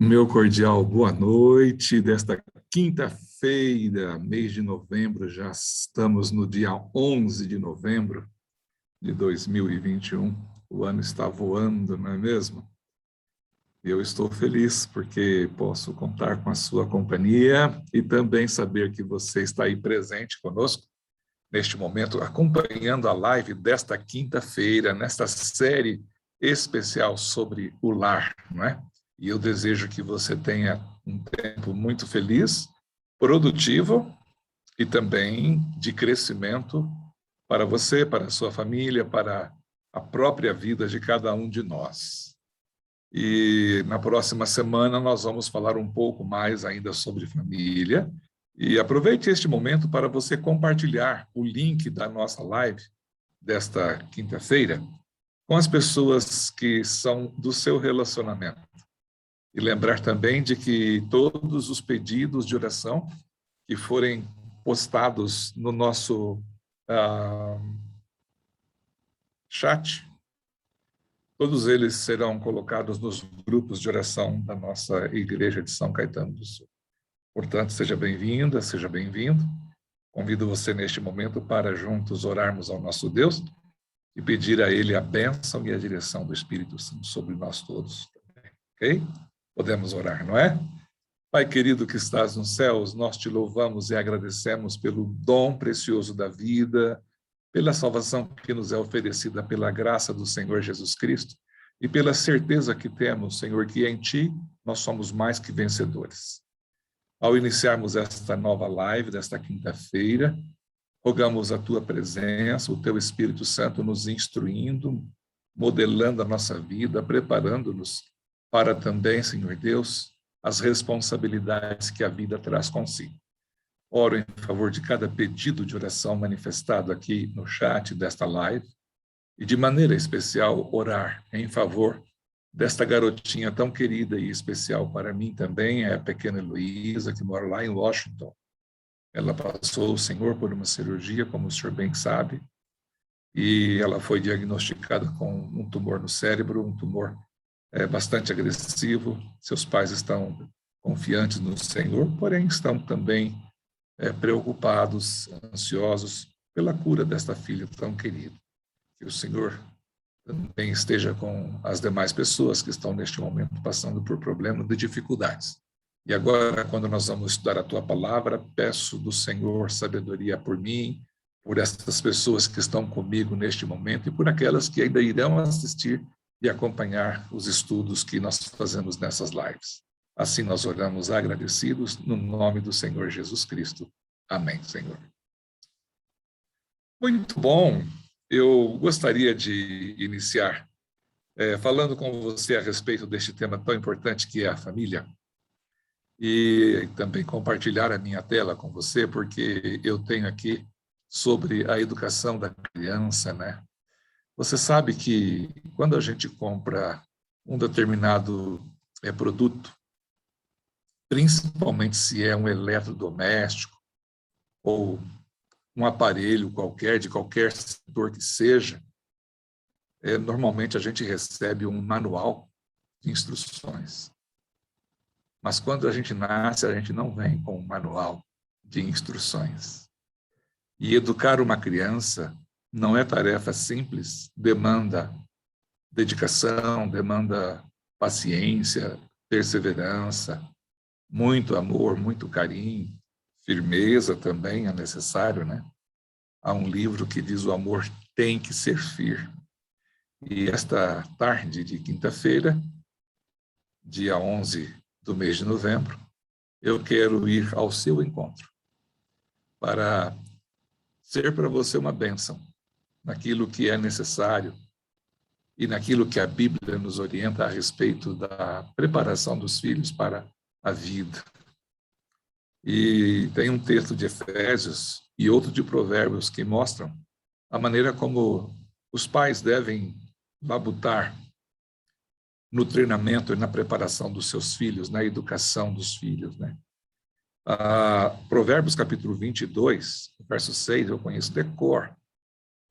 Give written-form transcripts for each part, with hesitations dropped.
Meu cordial boa noite desta quinta-feira, mês de novembro, já estamos no dia 11 de novembro de 2021. O ano está voando, não é mesmo? Eu estou feliz porque posso contar com a sua companhia e também saber que você está aí presente conosco neste momento, acompanhando a live desta quinta-feira, nesta série especial sobre o lar, não é? E eu desejo que você tenha um tempo muito feliz, produtivo e também de crescimento para você, para a sua família, para a própria vida de cada um de nós. E na próxima semana nós vamos falar um pouco mais ainda sobre família. E aproveite este momento para você compartilhar o link da nossa live desta quinta-feira com as pessoas que são do seu relacionamento. E lembrar também de que todos os pedidos de oração que forem postados no nosso chat, todos eles serão colocados nos grupos de oração da nossa Igreja de São Caetano do Sul. Portanto, seja bem-vinda, seja bem-vindo. Convido você neste momento para juntos orarmos ao nosso Deus e pedir a Ele a bênção e a direção do Espírito Santo sobre nós todos. Ok? Podemos orar, não é? Pai querido que estás nos céus, nós te louvamos e agradecemos pelo dom precioso da vida, pela salvação que nos é oferecida pela graça do Senhor Jesus Cristo e pela certeza que temos, Senhor, que em Ti nós somos mais que vencedores. Ao iniciarmos esta nova live, desta quinta-feira, rogamos a Tua presença, o Teu Espírito Santo nos instruindo, modelando a nossa vida, preparando-nos para também, Senhor Deus, as responsabilidades que a vida traz consigo. Oro em favor de cada pedido de oração manifestado aqui no chat desta live e, de maneira especial, orar em favor desta garotinha tão querida e especial para mim também, é a pequena Heloísa, que mora lá em Washington. Ela passou, o Senhor, por uma cirurgia, como o senhor bem sabe, e ela foi diagnosticada com um tumor no cérebro, um tumor bastante agressivo. Seus pais estão confiantes no Senhor, porém estão também preocupados, ansiosos pela cura desta filha tão querida. Que o Senhor também esteja com as demais pessoas que estão neste momento passando por problemas de dificuldades. E agora, quando nós vamos estudar a Tua palavra, peço do Senhor sabedoria por mim, por essas pessoas que estão comigo neste momento e por aquelas que ainda irão assistir e acompanhar os estudos que nós fazemos nessas lives. Assim nós oramos agradecidos no nome do Senhor Jesus Cristo. Amém, Senhor. Muito bom. Eu gostaria de iniciar falando com você a respeito deste tema tão importante que é a família e também compartilhar a minha tela com você, porque eu tenho aqui sobre a educação da criança, né? Você sabe que quando a gente compra um determinado produto, principalmente se é um eletrodoméstico ou um aparelho qualquer, de qualquer setor que seja, normalmente a gente recebe um manual de instruções. Mas quando a gente nasce, a gente não vem com um manual de instruções. E educar uma criança não é tarefa simples, demanda dedicação, demanda paciência, perseverança, muito amor, muito carinho, firmeza também é necessário, né? Há um livro que diz o amor tem que ser firme. E esta tarde de quinta-feira, dia 11 do mês de novembro, eu quero ir ao seu encontro para ser para você uma bênção naquilo que é necessário e naquilo que a Bíblia nos orienta a respeito da preparação dos filhos para a vida. E tem um texto de Efésios e outro de Provérbios que mostram a maneira como os pais devem labutar no treinamento e na preparação dos seus filhos, na educação dos filhos, né? Provérbios capítulo 22, verso 6, eu conheço de cor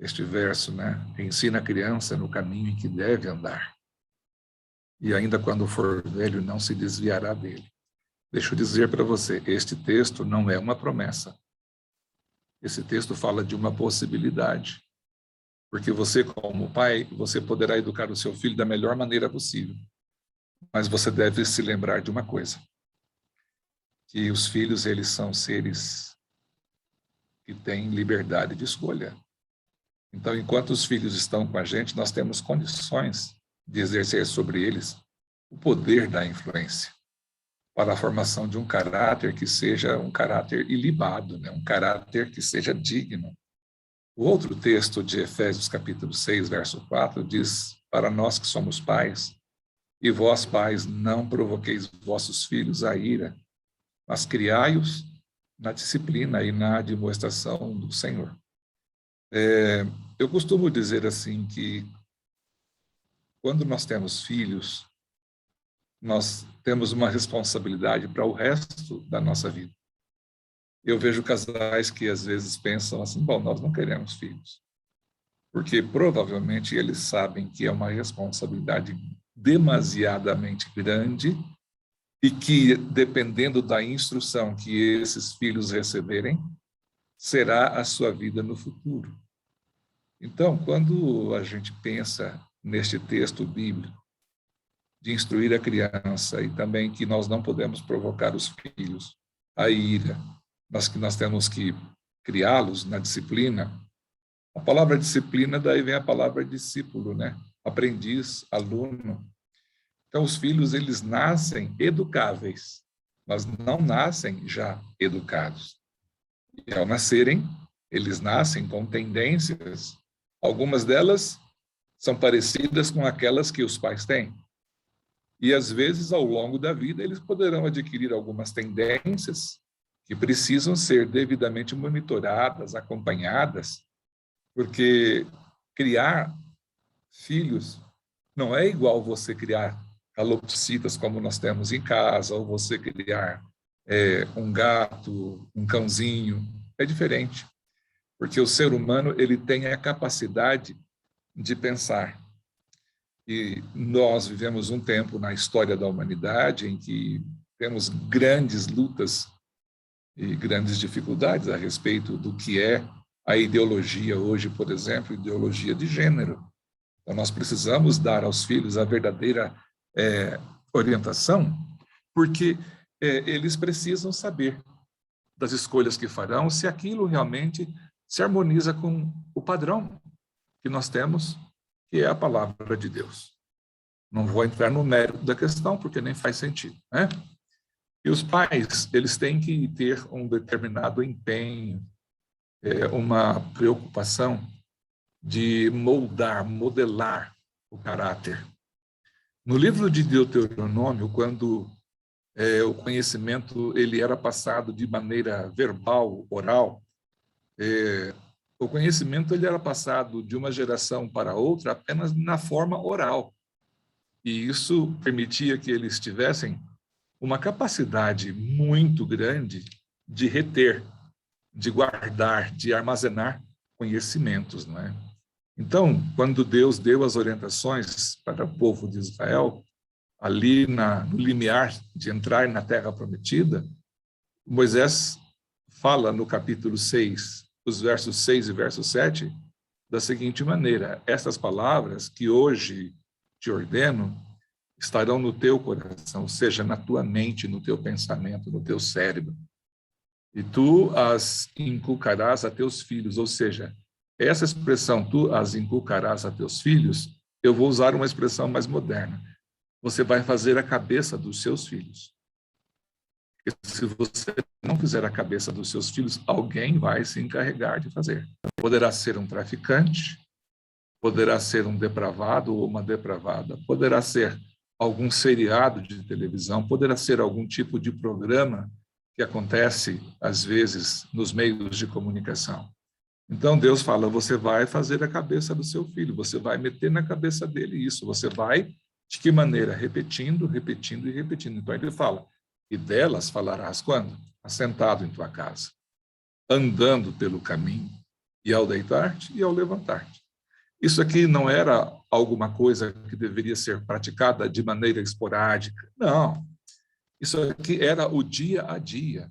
este verso, né? Ensina a criança no caminho em que deve andar. e ainda quando for velho não se desviará dele. Deixa eu dizer para você, este texto não é uma promessa. Esse texto fala de uma possibilidade. Porque você, como pai, você poderá educar o seu filho da melhor maneira possível. Mas você deve se lembrar de uma coisa, que os filhos, eles são seres que têm liberdade de escolha. Então, enquanto os filhos estão com a gente, nós temos condições de exercer sobre eles o poder da influência para a formação de um caráter que seja um caráter ilibado, né? Um caráter que seja digno. O outro texto de Efésios, capítulo 6, verso 4, diz: para nós que somos pais, e vós, pais, não provoqueis vossos filhos à ira, mas criai-os na disciplina e na admoestação do Senhor. Eu costumo dizer assim que quando nós temos filhos, nós temos uma responsabilidade para o resto da nossa vida. Eu vejo casais que às vezes pensam assim, bom, nós não queremos filhos, porque provavelmente eles sabem que é uma responsabilidade demasiadamente grande e que, dependendo da instrução que esses filhos receberem, será a sua vida no futuro. Então, quando a gente pensa neste texto bíblico, de instruir a criança e também que nós não podemos provocar os filhos à ira, mas que nós temos que criá-los na disciplina. A palavra disciplina, daí vem a palavra discípulo, né? Aprendiz, aluno. Então, os filhos, eles nascem educáveis, mas não nascem já educados. E ao nascerem, eles nascem com tendências. Algumas delas são parecidas com aquelas que os pais têm. E, às vezes, ao longo da vida, eles poderão adquirir algumas tendências que precisam ser devidamente monitoradas, acompanhadas, porque criar filhos não é igual você criar calopsitas como nós temos em casa, ou você criar um gato, um cãozinho. É diferente, porque o ser humano ele tem a capacidade de pensar. E nós vivemos um tempo na história da humanidade em que temos grandes lutas e grandes dificuldades a respeito do que é a ideologia hoje, por exemplo, ideologia de gênero. Então, nós precisamos dar aos filhos a verdadeira orientação, porque eles precisam saber das escolhas que farão, se aquilo realmente se harmoniza com o padrão que nós temos, que é a palavra de Deus. Não vou entrar no mérito da questão, porque nem faz sentido, né? E os pais, eles têm que ter um determinado empenho, uma preocupação de moldar, modelar o caráter. No livro de Deuteronômio, quando o conhecimento ele era passado de maneira verbal, oral, o conhecimento ele era passado de uma geração para outra apenas na forma oral. E isso permitia que eles tivessem uma capacidade muito grande de reter, de guardar, de armazenar conhecimentos, não é? Então, quando Deus deu as orientações para o povo de Israel, ali no limiar de entrar na Terra Prometida, Moisés fala no capítulo 6, os versos 6 e verso 7, da seguinte maneira: estas palavras que hoje te ordeno estarão no teu coração, ou seja, na tua mente, no teu pensamento, no teu cérebro. E tu as inculcarás a teus filhos, ou seja, essa expressão, tu as inculcarás a teus filhos, eu vou usar uma expressão mais moderna. Você vai fazer a cabeça dos seus filhos. Porque se você não fizer a cabeça dos seus filhos, alguém vai se encarregar de fazer. Poderá ser um traficante, poderá ser um depravado ou uma depravada, poderá ser algum seriado de televisão, poderá ser algum tipo de programa que acontece, às vezes, nos meios de comunicação. Então, Deus fala, você vai fazer a cabeça do seu filho, você vai meter na cabeça dele isso, você vai, de que maneira? Repetindo, repetindo e repetindo. Então, ele fala, e delas falarás quando? Assentado em tua casa, andando pelo caminho, e ao deitar-te e ao levantar-te. Isso aqui não era alguma coisa que deveria ser praticada de maneira esporádica. Não. Isso aqui era o dia a dia.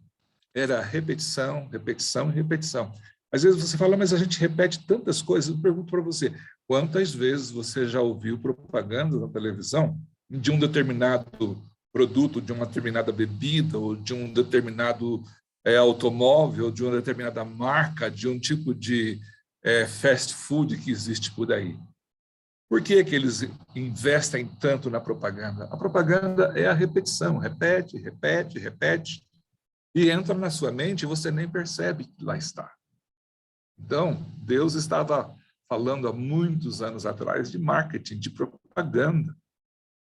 Era repetição, repetição e repetição. Às vezes você fala, mas a gente repete tantas coisas. Eu pergunto para você, quantas vezes você já ouviu propaganda na televisão de um determinado produto, de uma determinada bebida, ou de um determinado automóvel, de uma determinada marca, de um tipo de fast food que existe por aí? Por que que eles investem tanto na propaganda? A propaganda é a repetição, repete, repete, repete, e entra na sua mente e você nem percebe que lá está. Então, Deus estava falando há muitos anos atrás de marketing, de propaganda.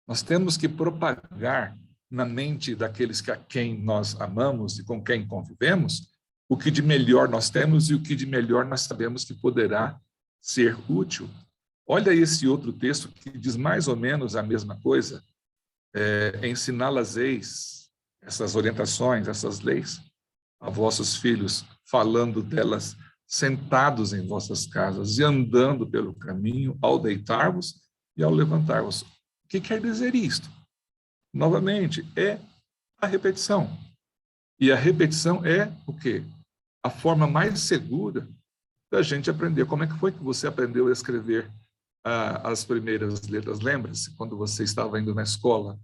Nós temos que propagar na mente daqueles a quem nós amamos e com quem convivemos o que de melhor nós temos e o que de melhor nós sabemos que poderá ser útil. Olha esse outro texto que diz mais ou menos a mesma coisa. Ensiná-las-eis, essas orientações, essas leis, a vossos filhos, falando delas sentados em vossas casas e andando pelo caminho, ao deitar-vos e ao levantar-vos. O que quer dizer isto? Novamente, é a repetição. E a repetição é o quê? A forma mais segura da gente aprender. Como é que foi que você aprendeu a escrever as primeiras letras? Lembra-se, quando você estava indo na escola,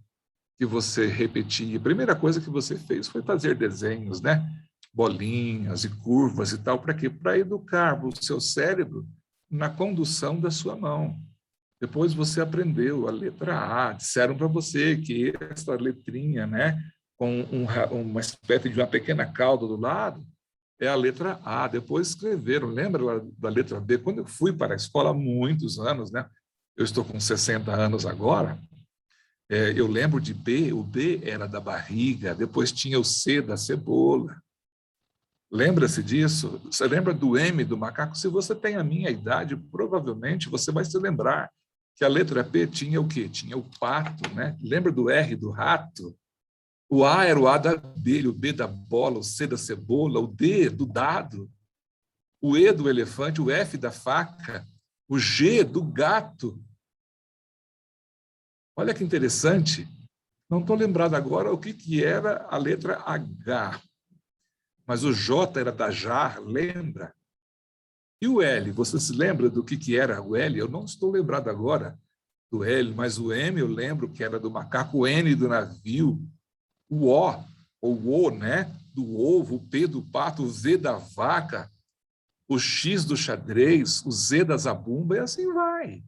que você repetia? A primeira coisa que você fez foi fazer desenhos, né? Bolinhas e curvas e tal. Para quê? Para educar o seu cérebro na condução da sua mão. Depois você aprendeu a letra A. Disseram para você que essa letrinha, né, com uma espécie de uma pequena cauda do lado, é a letra A. Depois escreveram, lembra da letra B? Quando eu fui para a escola há muitos anos, né? Eu estou com 60 anos agora. Eu lembro de B, o B era da barriga, depois tinha o C da cebola. Lembra-se disso? Você lembra do M do macaco? Se você tem a minha idade, provavelmente você vai se lembrar que a letra P tinha o quê? Tinha o pato, né? Lembra do R do rato? O A era o A da abelha, o B da bola, o C da cebola, o D do dado, o E do elefante, o F da faca, o G do gato. Olha que interessante. Não estou lembrado agora o que era a letra H, mas o J era da jar, lembra? E o L, você se lembra do que era o L? Eu não estou lembrado agora do L, mas o M eu lembro que era do macaco, o N do navio, o O, ou O, né? Do ovo, o P do pato, o V da vaca, o X do xadrez, o Z da zabumba, e assim vai.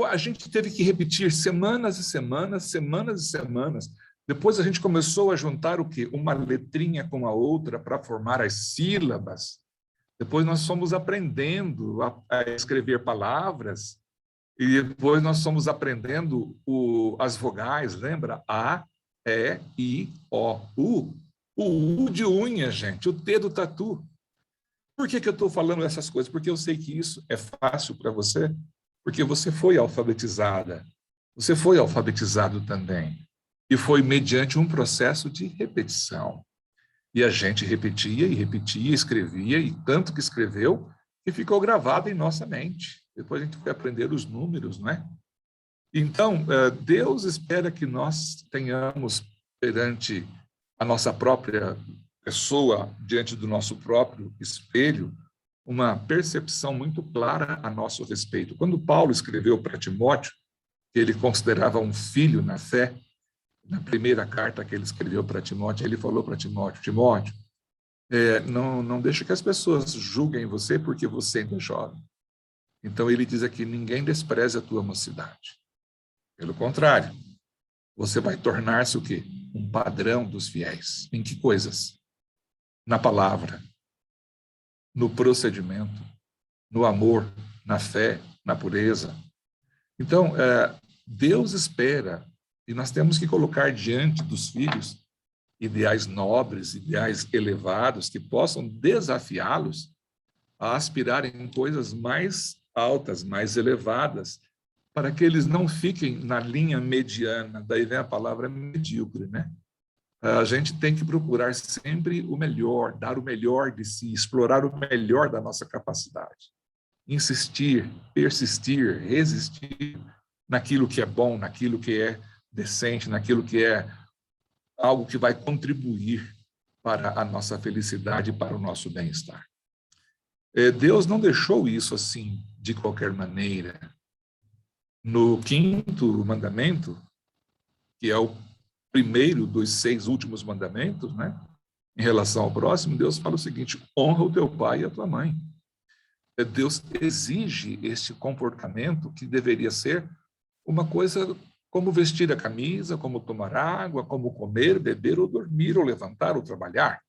A gente teve que repetir semanas e semanas, semanas e semanas. Depois a gente começou a juntar o quê? Uma letrinha com a outra para formar as sílabas. Depois nós fomos aprendendo a escrever palavras, e depois nós fomos aprendendo as vogais, lembra? A, E, I, O, U. O U de unha, gente, o T do tatu. Por que eu estou falando essas coisas? Porque eu sei que isso é fácil para você, porque você foi alfabetizada. Você foi alfabetizado também. E foi mediante um processo de repetição. E a gente repetia e repetia, escrevia, e tanto que escreveu, que ficou gravado em nossa mente. Depois a gente foi aprender os números, não é? Então, Deus espera que nós tenhamos perante a nossa própria pessoa, diante do nosso próprio espelho, uma percepção muito clara a nosso respeito. Quando Paulo escreveu para Timóteo, que ele considerava um filho na fé, na primeira carta que ele escreveu para Timóteo, ele falou para Timóteo, Timóteo, não deixe que as pessoas julguem você porque você ainda é jovem. Então ele diz aqui, ninguém despreze a tua mocidade. Pelo contrário, você vai tornar-se o quê? Um padrão dos fiéis. Em que coisas? Na palavra, no procedimento, no amor, na fé, na pureza. Então, Deus espera, e nós temos que colocar diante dos filhos ideais nobres, ideais elevados, que possam desafiá-los a aspirarem em coisas mais altas, mais elevadas, para que eles não fiquem na linha mediana. Daí vem a palavra medíocre, né? A gente tem que procurar sempre o melhor, dar o melhor de si, explorar o melhor da nossa capacidade. insistir, persistir, resistir naquilo que é bom, naquilo que é decente, naquilo que é algo que vai contribuir para a nossa felicidade e para o nosso bem-estar. Deus não deixou isso assim, de qualquer maneira. No 5º mandamento, que é o primeiro dos 6 últimos mandamentos, né? Em relação ao próximo, Deus fala o seguinte: honra o teu pai e a tua mãe. Deus exige este comportamento que deveria ser uma coisa como vestir a camisa, como tomar água, como comer, beber ou dormir, ou levantar ou trabalhar.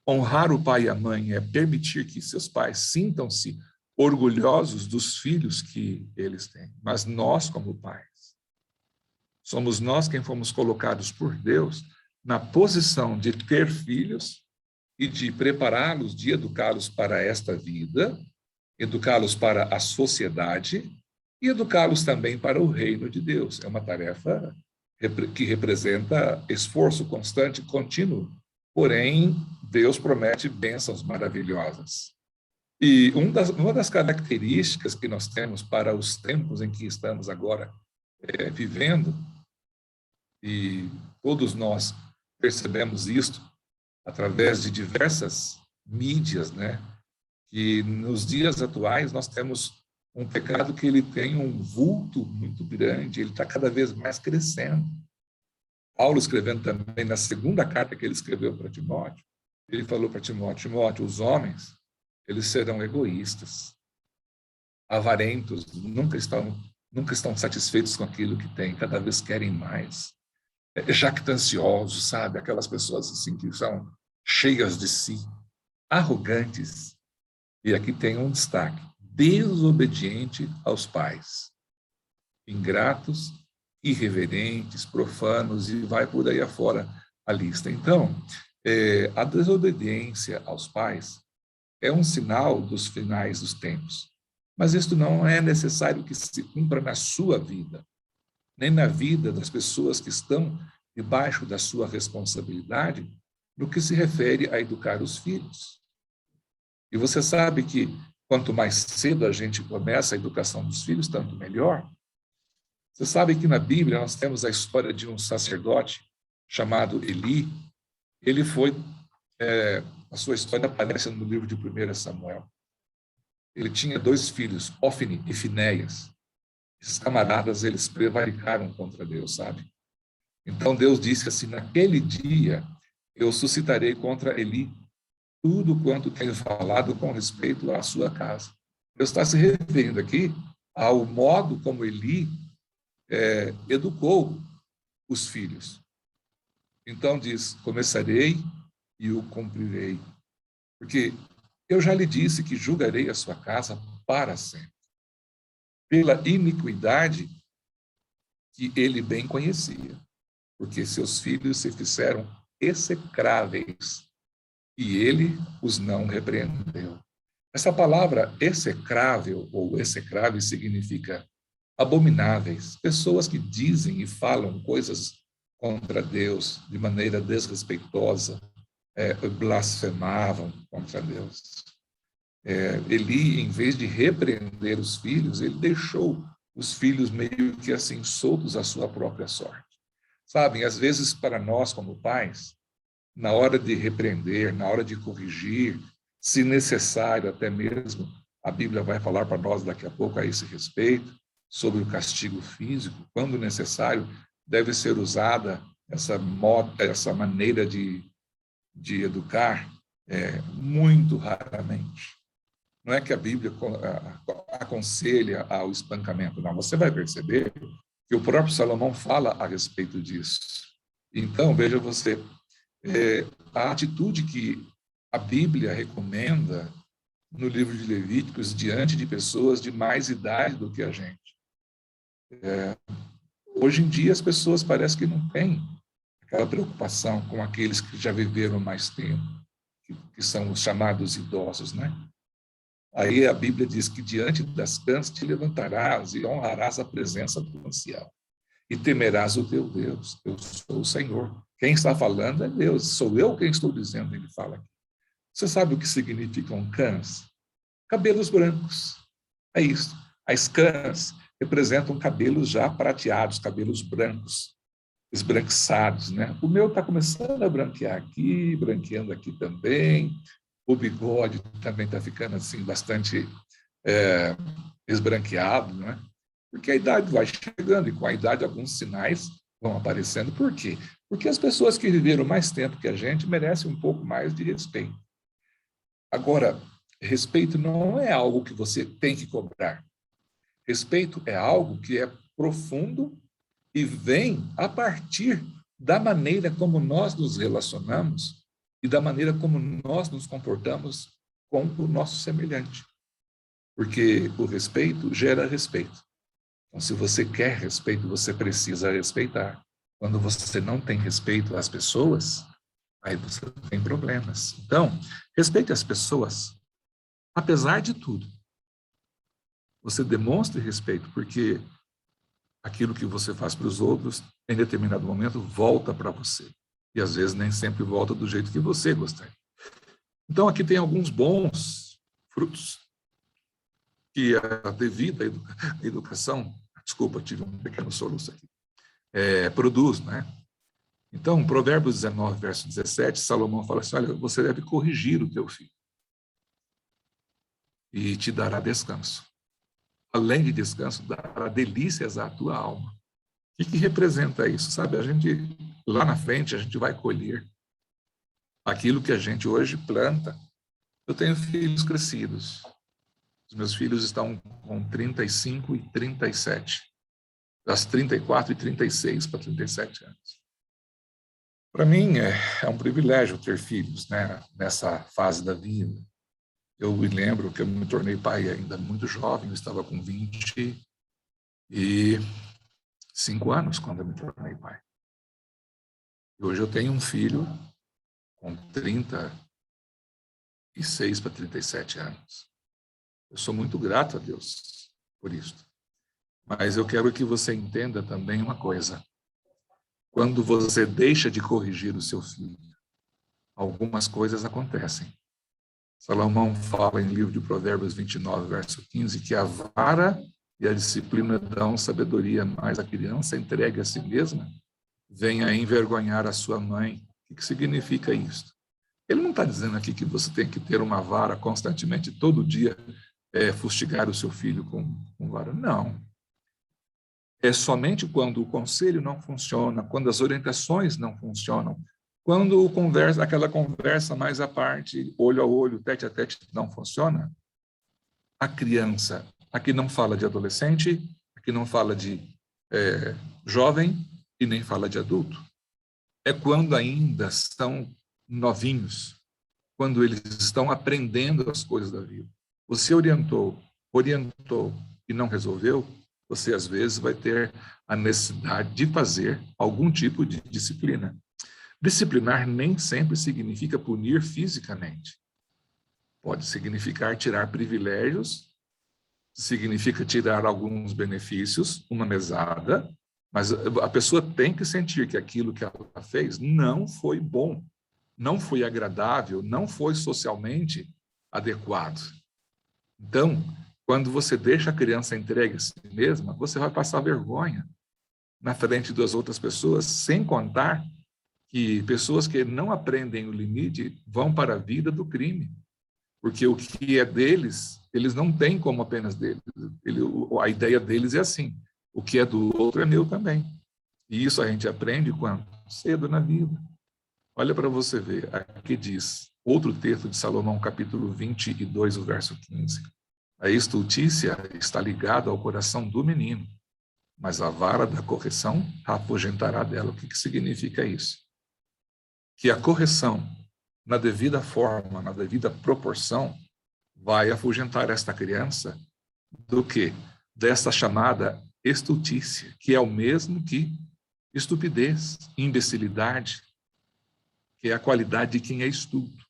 Honrar o pai e a mãe é permitir que seus pais sintam-se orgulhosos dos filhos que eles têm. Mas nós, como pais, somos nós quem fomos colocados por Deus na posição de ter filhos e de prepará-los, de educá-los para esta vida, educá-los para a sociedade e educá-los também para o reino de Deus. É uma tarefa que representa esforço constante e contínuo. Porém, Deus promete bênçãos maravilhosas. E uma das características que nós temos para os tempos em que estamos agora vivendo, e todos nós percebemos isto através de diversas mídias, né? Que nos dias atuais nós temos um pecado que ele tem um vulto muito grande, ele está cada vez mais crescendo. Paulo, escrevendo também na 2ª carta que ele escreveu para Timóteo, ele falou para Timóteo: Timóteo, os homens, eles serão egoístas, avarentos, nunca estão satisfeitos com aquilo que têm, cada vez querem mais. Jactanciosos, sabe? Aquelas pessoas assim que são cheias de si, arrogantes. E aqui tem um destaque: desobediente aos pais, ingratos, irreverentes, profanos, e vai por aí afora a lista. Então, a desobediência aos pais é um sinal dos finais dos tempos. Mas isto não é necessário que se cumpra na sua vida, nem na vida das pessoas que estão debaixo da sua responsabilidade, no que se refere a educar os filhos. E você sabe que quanto mais cedo a gente começa a educação dos filhos, tanto melhor. Você sabe que na Bíblia nós temos a história de um sacerdote chamado Eli. Ele foi, a sua história aparece no livro de 1 Samuel. Ele tinha 2 filhos, Ófni e Finéias. Esses camaradas, eles prevaricaram contra Deus, sabe? Então Deus disse assim: naquele dia eu suscitarei contra Eli tudo quanto tenho falado com respeito à sua casa. Deus está se referindo aqui ao modo como Eli educou os filhos. Então diz: começarei e o cumprirei, porque eu já lhe disse que julgarei a sua casa para sempre, pela iniquidade que ele bem conhecia, porque seus filhos se fizeram execráveis e ele os não repreendeu. Essa palavra execrável ou execrável significa abomináveis, pessoas que dizem e falam coisas contra Deus de maneira desrespeitosa, blasfemavam contra Deus. Eli, em vez de repreender os filhos, ele deixou os filhos meio que assim soltos à sua própria sorte. Sabem, às vezes para nós como pais, na hora de repreender, na hora de corrigir, se necessário até mesmo, a Bíblia vai falar para nós daqui a pouco a esse respeito, sobre o castigo físico, quando necessário, deve ser usada essa maneira de educar muito raramente. Não é que a Bíblia aconselha ao espancamento, não. Você vai perceber que o próprio Salomão fala a respeito disso. Então, veja você, a atitude que a Bíblia recomenda no livro de Levíticos diante de pessoas de mais idade do que a gente. Hoje em dia, as pessoas parecem que não têm aquela preocupação com aqueles que já viveram mais tempo, que são os chamados idosos, né? Aí a Bíblia diz que diante das cãs te levantarás e honrarás a presença do ancião. E temerás o teu Deus. Eu sou o Senhor. Quem está falando é Deus. Sou eu quem estou dizendo, ele fala aqui. Você sabe o que significam cãs? cabelos brancos. É isso. As canas representam cabelos já prateados, cabelos brancos, esbranquiçados, né? O meu está começando a branquear aqui, branqueando aqui também. O bigode também está ficando assim bastante esbranqueado, né? Porque a idade vai chegando e com a idade alguns sinais vão aparecendo. Por quê? Porque as pessoas que viveram mais tempo que a gente merecem um pouco mais de respeito. Agora, respeito não é algo que você tem que cobrar. Respeito é algo que é profundo e vem a partir da maneira como nós nos relacionamos e da maneira como nós nos comportamos com o nosso semelhante. Porque o respeito gera respeito. Então, se você quer respeito, você precisa respeitar. Quando você não tem respeito às pessoas, aí você tem problemas. Então, respeite as pessoas, apesar de tudo. Você demonstre respeito, porque aquilo que você faz para os outros, em determinado momento, volta para você. E às vezes nem sempre volta do jeito que você gostaria. Então, aqui tem alguns bons frutos que a devida educação, desculpa, tive um pequeno soluço aqui, produz, né? Então, Provérbios 19, verso 17, Salomão fala assim, olha, você deve corrigir o teu filho e te dará descanso. Além de descanso, dará delícias à tua alma. O que representa isso? Sabe, a gente, lá na frente, a gente vai colher aquilo que a gente hoje planta. Eu tenho filhos crescidos. Os meus filhos estão com 35 e 37. Das 34 e 36 para 37 anos. Para mim, é um privilégio ter filhos, né, nessa fase da vida. Eu me lembro que eu me tornei pai ainda muito jovem, eu estava com 25 anos quando eu me tornei pai. E hoje eu tenho um filho com 36 para 37 anos. Eu sou muito grato a Deus por isso. Mas eu quero que você entenda também uma coisa. Quando você deixa de corrigir o seu filho, algumas coisas acontecem. Salomão fala em livro de Provérbios 29, verso 15, que a vara e a disciplina dão sabedoria, mas a criança entregue a si mesma vem a envergonhar a sua mãe. O que significa isso? Ele não está dizendo aqui que você tem que ter uma vara constantemente, todo dia, fustigar o seu filho com vara. Não. É somente quando o conselho não funciona, quando as orientações não funcionam, quando aquela conversa mais à parte, olho a olho, tete a tete, não funciona, a criança, aqui não fala de adolescente, aqui não fala de jovem e nem fala de adulto. É quando ainda estão novinhos, quando eles estão aprendendo as coisas da vida. Você orientou e não resolveu, você às vezes vai ter a necessidade de fazer algum tipo de disciplina. Disciplinar nem sempre significa punir fisicamente. Pode significar tirar privilégios, significa tirar alguns benefícios, uma mesada, mas a pessoa tem que sentir que aquilo que ela fez não foi bom, não foi agradável, não foi socialmente adequado. Então, quando você deixa a criança entregue a si mesma, você vai passar vergonha na frente das outras pessoas, sem contar que pessoas que não aprendem o limite vão para a vida do crime, porque o que é deles, eles não têm como apenas deles. A ideia deles é assim, o que é do outro é meu também. E isso a gente aprende quando? Cedo na vida. Olha para você ver, aqui diz, outro texto de Salomão, capítulo 22, o verso 15. A estultícia está ligada ao coração do menino, mas a vara da correção apogentará dela. O que significa isso? Que a correção, na devida forma, na devida proporção, vai afugentar esta criança do quê? Dessa chamada estultícia, que é o mesmo que estupidez, imbecilidade, que é a qualidade de quem é estúpido.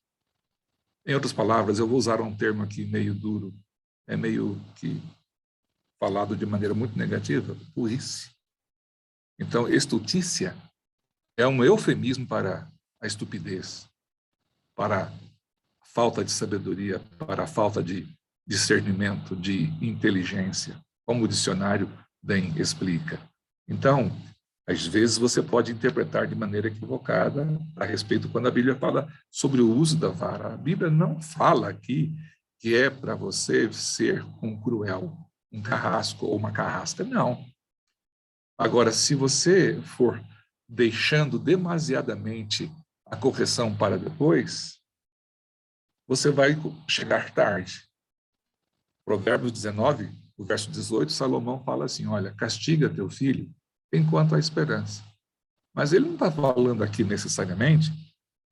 Em outras palavras, eu vou usar um termo aqui meio duro, é meio que falado de maneira muito negativa, burrice. Então, estultícia é um eufemismo para a estupidez, para a falta de sabedoria, para a falta de discernimento, de inteligência, como o dicionário bem explica. Então, às vezes você pode interpretar de maneira equivocada a respeito quando a Bíblia fala sobre o uso da vara. A Bíblia não fala aqui que é para você ser um cruel, um carrasco ou uma carrasca, não. Agora, se você for deixando demasiadamente a correção para depois, você vai chegar tarde. Provérbios 19, o verso 18, Salomão fala assim, olha, castiga teu filho enquanto há esperança. Mas ele não está falando aqui necessariamente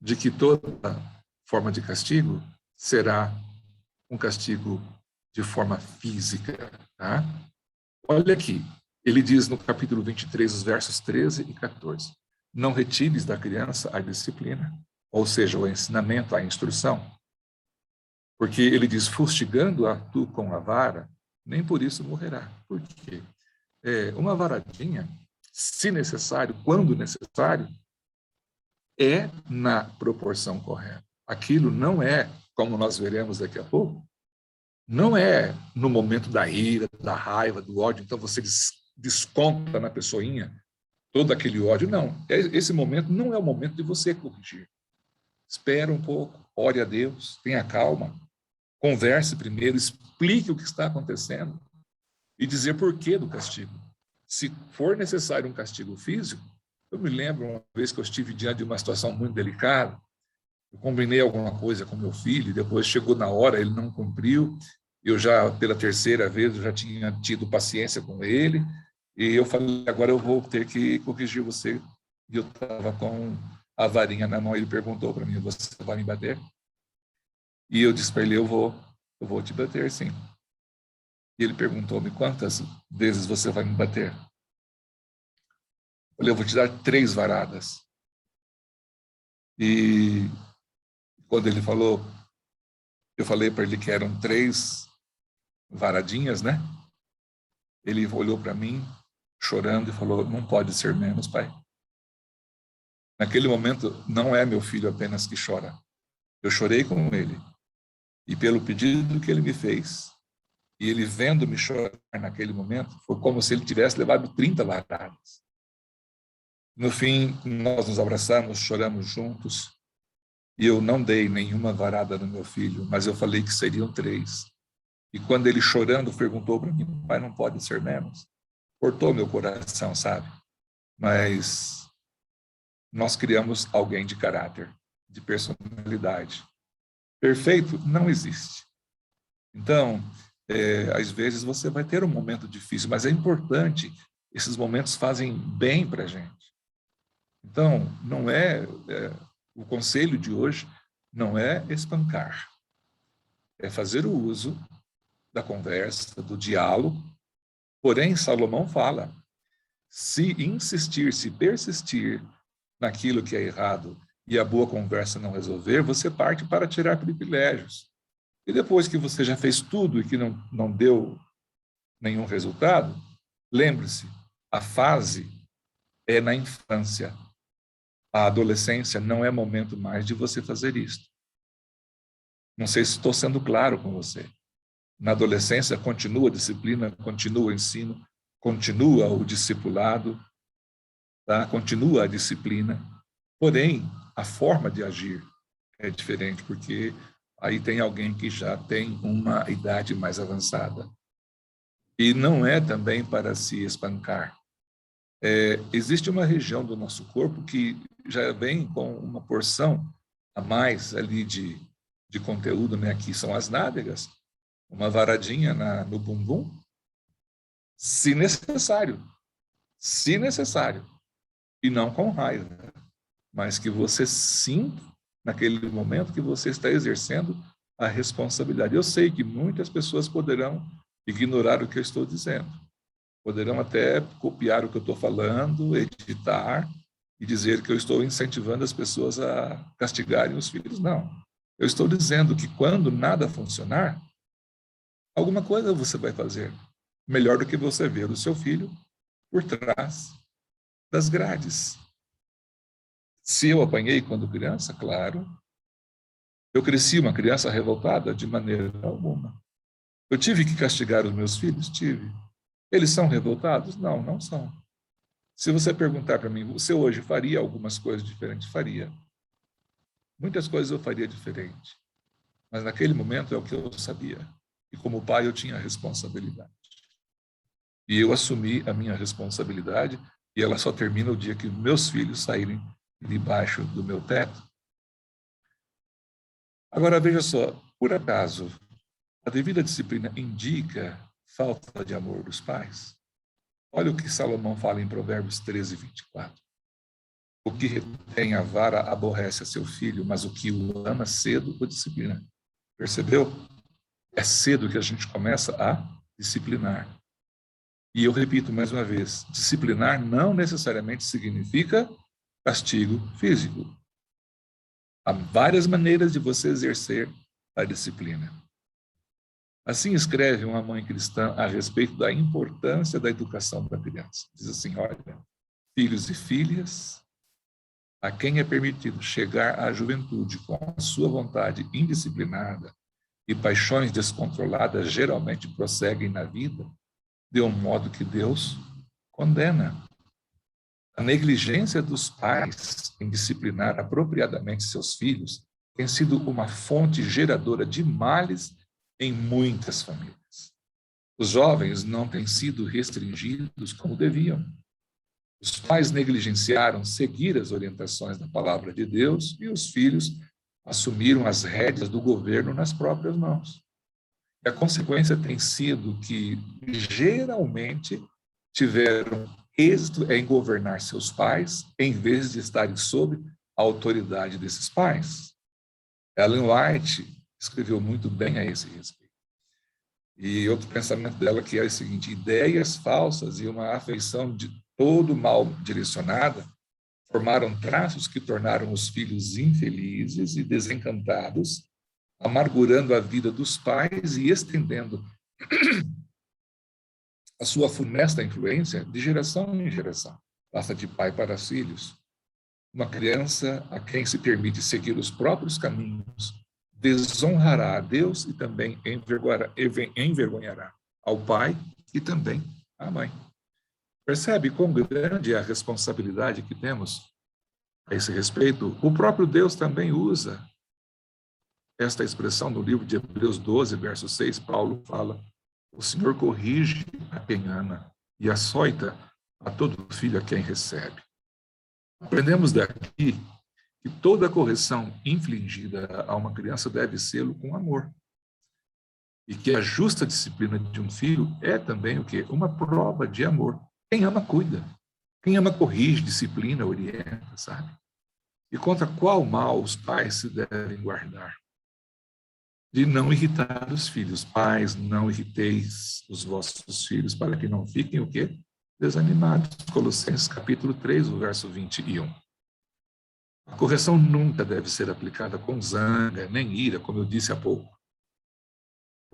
de que toda forma de castigo será um castigo de forma física. Tá? Olha aqui, ele diz no capítulo 23, os versos 13 e 14, não retires da criança a disciplina, ou seja, o ensinamento, a instrução, porque ele diz, fustigando-a tu com a vara, nem por isso morrerá. Por quê? Uma varadinha, se necessário, quando necessário, é na proporção correta. Aquilo não é, como nós veremos daqui a pouco, não é no momento da ira, da raiva, do ódio, então você desconta na pessoinha todo aquele ódio. Não, esse momento não é o momento de você corrigir. Espera um pouco, ore a Deus, tenha calma, converse primeiro, explique o que está acontecendo e dizer por que do castigo. Se for necessário um castigo físico, eu me lembro uma vez que eu estive diante de uma situação muito delicada, eu combinei alguma coisa com meu filho, e depois chegou na hora, ele não cumpriu, eu já, pela terceira vez, eu já tinha tido paciência com ele, e eu falei, agora eu vou ter que corrigir você. E eu estava com a varinha na mão, ele perguntou para mim, você vai me bater? E eu disse para ele, eu vou te bater, sim. E ele perguntou-me, quantas vezes você vai me bater? Eu falei, eu vou te dar 3 varadas. E quando ele falou, eu falei para ele que eram 3 varadinhas, né? Ele olhou para mim, chorando, e falou, não pode ser menos, pai. Naquele momento, não é meu filho apenas que chora. Eu chorei com ele. E pelo pedido que ele me fez, e ele vendo-me chorar naquele momento, foi como se ele tivesse levado 30 varadas. No fim, nós nos abraçamos, choramos juntos, e eu não dei nenhuma varada no meu filho, mas eu falei que seriam 3. E quando ele chorando perguntou para mim, pai, não pode ser menos? Cortou meu coração, sabe? Mas nós criamos alguém de caráter, de personalidade. Perfeito não existe. Então, às vezes você vai ter um momento difícil, mas é importante, esses momentos fazem bem para a gente. Então, não o conselho de hoje não é espancar, é fazer o uso da conversa, do diálogo. Porém, Salomão fala, se insistir, se persistir naquilo que é errado e a boa conversa não resolver, você parte para tirar privilégios. E depois que você já fez tudo e que não deu nenhum resultado, lembre-se, a fase é na infância. A adolescência não é momento mais de você fazer isso. Não sei se estou sendo claro com você. Na adolescência, continua a disciplina, continua o ensino, continua o discipulado, tá? Continua a disciplina. Porém, a forma de agir é diferente, porque aí tem alguém que já tem uma idade mais avançada. E não é também para se espancar. Existe uma região do nosso corpo que já vem com uma porção a mais ali de conteúdo, né? Aqui são as nádegas, uma varadinha no bumbum, se necessário, e não com raiva, mas que você sinta naquele momento que você está exercendo a responsabilidade. Eu sei que muitas pessoas poderão ignorar o que eu estou dizendo, poderão até copiar o que eu estou falando, editar e dizer que eu estou incentivando as pessoas a castigarem os filhos. Não. Eu estou dizendo que quando nada funcionar, alguma coisa você vai fazer melhor do que você ver o seu filho por trás das grades. Se eu apanhei quando criança, claro, eu cresci uma criança revoltada de maneira alguma. Eu tive que castigar os meus filhos? Tive. Eles são revoltados? Não, não são. Se você perguntar para mim, você hoje faria algumas coisas diferentes? Faria. Muitas coisas eu faria diferente. Mas naquele momento é o que eu sabia. E como pai eu tinha a responsabilidade. E eu assumi a minha responsabilidade e ela só termina o dia que meus filhos saírem debaixo do meu teto. Agora veja só, por acaso, a devida disciplina indica falta de amor dos pais? Olha o que Salomão fala em Provérbios 13, 24. O que retém a vara aborrece a seu filho, mas o que o ama cedo o disciplina. Percebeu? É cedo que a gente começa a disciplinar. E eu repito mais uma vez, disciplinar não necessariamente significa castigo físico. Há várias maneiras de você exercer a disciplina. Assim escreve uma mãe cristã a respeito da importância da educação da criança. Diz assim, olha, filhos e filhas, a quem é permitido chegar à juventude com a sua vontade indisciplinada e paixões descontroladas geralmente prosseguem na vida, de um modo que Deus condena. A negligência dos pais em disciplinar apropriadamente seus filhos tem sido uma fonte geradora de males em muitas famílias. Os jovens não têm sido restringidos como deviam. Os pais negligenciaram seguir as orientações da palavra de Deus e os filhos assumiram as rédeas do governo nas próprias mãos. E a consequência tem sido que, geralmente, tiveram êxito em governar seus pais, em vez de estarem sob a autoridade desses pais. Ellen White escreveu muito bem a esse respeito. E outro pensamento dela que é o seguinte, ideias falsas e uma afeição de todo mal direcionada formaram traços que tornaram os filhos infelizes e desencantados, amargurando a vida dos pais e estendendo a sua funesta influência de geração em geração. Passa de pai para filhos. Uma criança a quem se permite seguir os próprios caminhos desonrará a Deus e também envergonhará ao pai e também à mãe. Percebe quão grande é a responsabilidade que temos a esse respeito? O próprio Deus também usa esta expressão no livro de Hebreus 12, verso 6, Paulo fala, o Senhor corrige a quem ama e açoita a todo filho a quem recebe. Aprendemos daqui que toda correção infligida a uma criança deve sê-lo com amor. E que a justa disciplina de um filho é também o quê? Uma prova de amor. Quem ama, cuida. Quem ama, corrige, disciplina, orienta, sabe? E contra qual mal os pais se devem guardar? De não irritar os filhos. Pais, não irriteis os vossos filhos para que não fiquem o quê? Desanimados. Colossenses capítulo 3, o verso 21. A correção nunca deve ser aplicada com zanga, nem ira, como eu disse há pouco.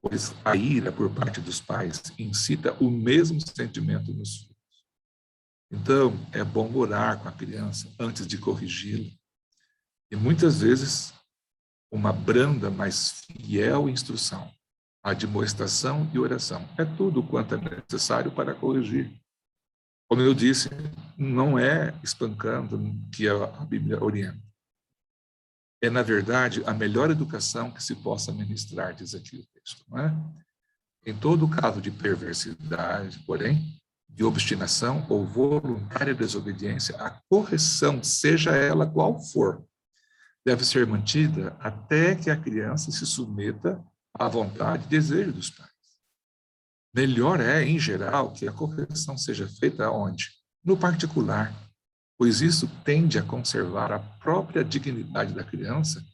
Pois a ira por parte dos pais incita o mesmo sentimento nos filhos. Então, é bom orar com a criança antes de corrigi-la. E muitas vezes, uma branda, mas fiel instrução, admoestação e oração. É tudo quanto é necessário para corrigir. Como eu disse, não é espancando que a Bíblia orienta. É, na verdade, a melhor educação que se possa ministrar, diz aqui o texto, não é? Em todo caso de perversidade, porém, de obstinação ou voluntária desobediência, a correção, seja ela qual for, deve ser mantida até que a criança se submeta à vontade e desejo dos pais. Melhor é, em geral, que a correção seja feita onde? No particular, pois isso tende a conservar a própria dignidade da criança,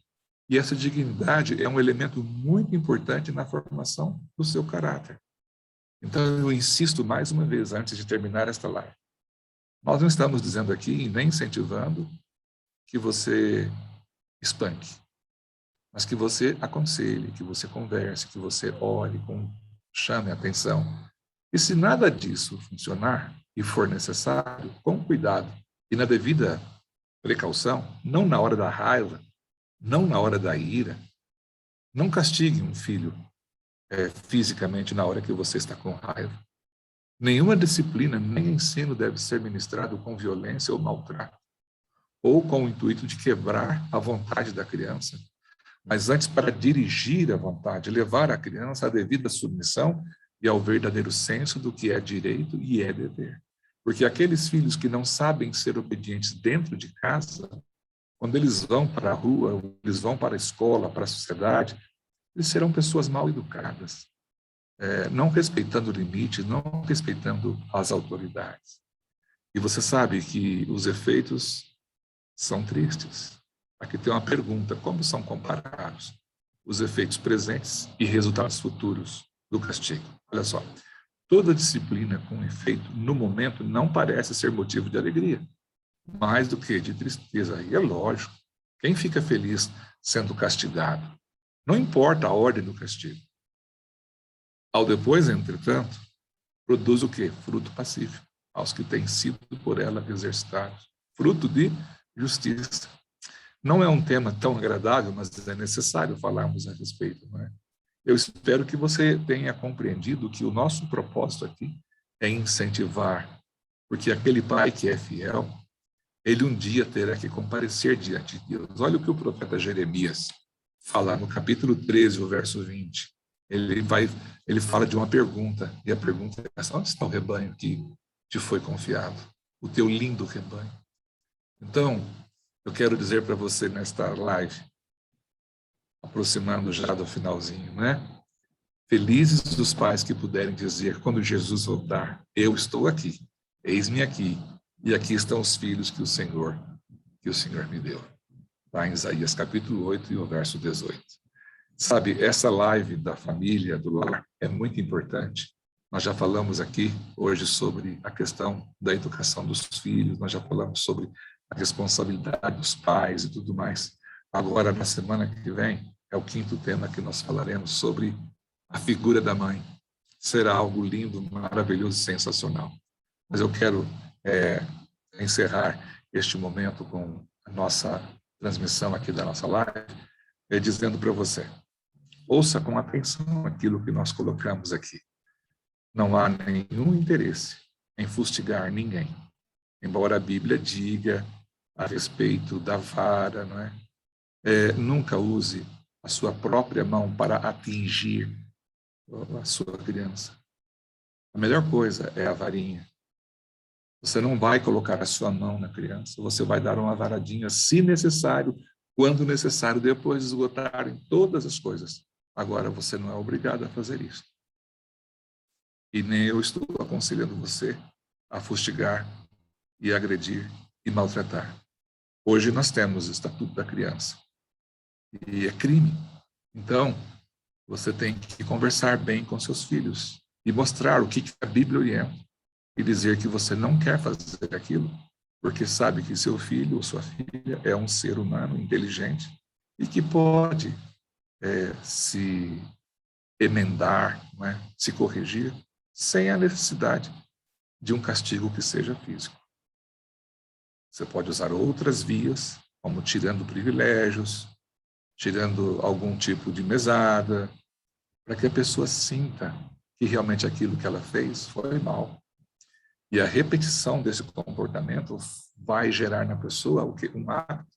e essa dignidade é um elemento muito importante na formação do seu caráter. Então, eu insisto mais uma vez, antes de terminar esta live. Nós não estamos dizendo aqui, nem incentivando, que você espanque, mas que você aconselhe, que você converse, que você ore, chame a atenção. E se nada disso funcionar e for necessário, com cuidado e na devida precaução, não na hora da raiva, não na hora da ira, não castigue um filho fisicamente na hora que você está com raiva. Nenhuma disciplina, nem ensino deve ser ministrado com violência ou maltrato, ou com o intuito de quebrar a vontade da criança, mas antes para dirigir a vontade, levar a criança à devida submissão e ao verdadeiro senso do que é direito e é dever. Porque aqueles filhos que não sabem ser obedientes dentro de casa, quando eles vão para a rua, eles vão para a escola, para a sociedade, eles serão pessoas mal educadas, não respeitando limites, não respeitando as autoridades. E você sabe que os efeitos são tristes. Aqui tem uma pergunta: como são comparados os efeitos presentes e resultados futuros do castigo? Olha só, toda disciplina com efeito no momento não parece ser motivo de alegria, mais do que de tristeza. E é lógico, quem fica feliz sendo castigado? Não importa a ordem do castigo. Ao depois, entretanto, produz o quê? Fruto pacífico, aos que têm sido por ela exercitados. Fruto de justiça. Não é um tema tão agradável, mas é necessário falarmos a respeito, não é? Eu espero que você tenha compreendido que o nosso propósito aqui é incentivar, porque aquele pai que é fiel, ele um dia terá que comparecer diante de Deus. Olha o que o profeta Jeremias fala no capítulo 13, o verso 20. Ele fala de uma pergunta, e a pergunta é essa: onde está o rebanho que te foi confiado? O teu lindo rebanho. Então, eu quero dizer para você nesta live, aproximando já do finalzinho, né? Felizes os pais que puderem dizer, quando Jesus voltar: eu estou aqui, eis-me aqui, e aqui estão os filhos que o Senhor me deu. Está em Isaías capítulo 8 e o verso 18. Sabe, essa live da família, do lar, é muito importante. Nós já falamos aqui hoje sobre a questão da educação dos filhos, nós já falamos sobre a responsabilidade dos pais e tudo mais. Agora, na semana que vem, é o 5º tema que nós falaremos sobre a figura da mãe. Será algo lindo, maravilhoso, sensacional. Mas eu quero encerrar este momento com a nossa transmissão aqui da nossa live, dizendo para você: ouça com atenção aquilo que nós colocamos aqui. Não há nenhum interesse em fustigar ninguém, embora a Bíblia diga a respeito da vara, não é? Nunca use a sua própria mão para atingir a sua criança. A melhor coisa é a varinha. Você não vai colocar a sua mão na criança, você vai dar uma varadinha, se necessário, quando necessário, depois de esgotarem todas as coisas. Agora, você não é obrigado a fazer isso. E nem eu estou aconselhando você a fustigar e agredir e maltratar. Hoje nós temos o Estatuto da Criança. E é crime. Então, você tem que conversar bem com seus filhos e mostrar o que a Bíblia orienta e dizer que você não quer fazer aquilo, porque sabe que seu filho ou sua filha é um ser humano inteligente e que pode se emendar, não é? Se corrigir, sem a necessidade de um castigo que seja físico. Você pode usar outras vias, como tirando privilégios, tirando algum tipo de mesada, para que a pessoa sinta que realmente aquilo que ela fez foi mal. E a repetição desse comportamento vai gerar na pessoa um hábito.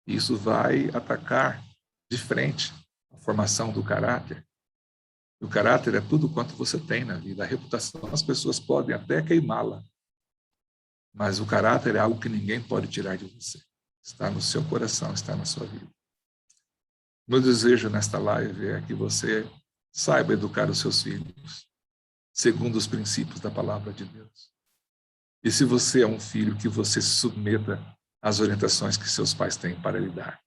E isso vai atacar de frente a formação do caráter. O caráter é tudo quanto você tem na vida. A reputação, as pessoas podem até queimá-la, mas o caráter é algo que ninguém pode tirar de você. Está no seu coração, está na sua vida. Meu desejo nesta live é que você saiba educar os seus filhos segundo os princípios da palavra de Deus. E se você é um filho, que você se submeta às orientações que seus pais têm para lhe dar.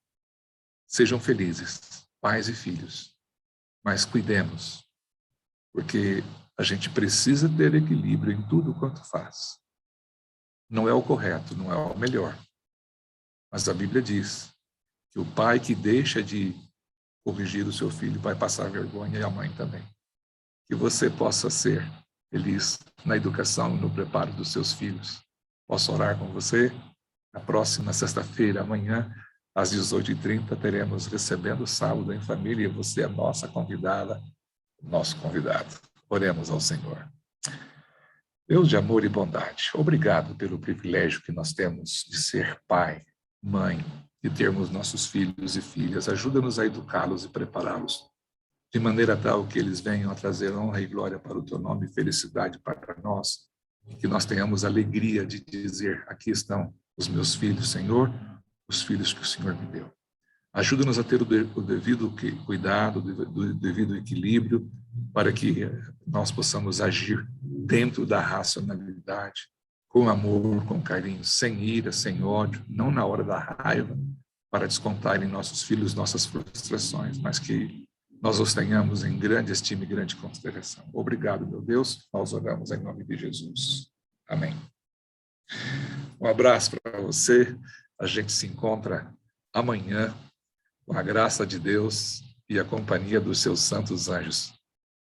Sejam felizes, pais e filhos, mas cuidemos, porque a gente precisa ter equilíbrio em tudo quanto faz. Não é o correto, não é o melhor. Mas a Bíblia diz que o pai que deixa de corrigir o seu filho vai passar vergonha, e a mãe também. Que você possa ser feliz na educação e no preparo dos seus filhos. Posso orar com você? Na próxima sexta-feira, amanhã, às 18h30, teremos Recebendo Sábado em Família, e você é nossa convidada nosso convidado. Oremos ao Senhor. Deus de amor e bondade, obrigado pelo privilégio que nós temos de ser pai, mãe, de termos nossos filhos e filhas. Ajuda-nos a educá-los e prepará-los de maneira tal que eles venham a trazer honra e glória para o teu nome e felicidade para nós, e que nós tenhamos alegria de dizer: aqui estão os meus filhos, Senhor, os filhos que o Senhor me deu. Ajuda-nos a ter o devido cuidado, o devido equilíbrio, para que nós possamos agir dentro da racionalidade, com amor, com carinho, sem ira, sem ódio, não na hora da raiva, para descontar em nossos filhos nossas frustrações, mas que nós os tenhamos em grande estima e grande consideração. Obrigado, meu Deus, nós oramos em nome de Jesus. Amém. Um abraço para você, a gente se encontra amanhã, com a graça de Deus e a companhia dos seus santos anjos.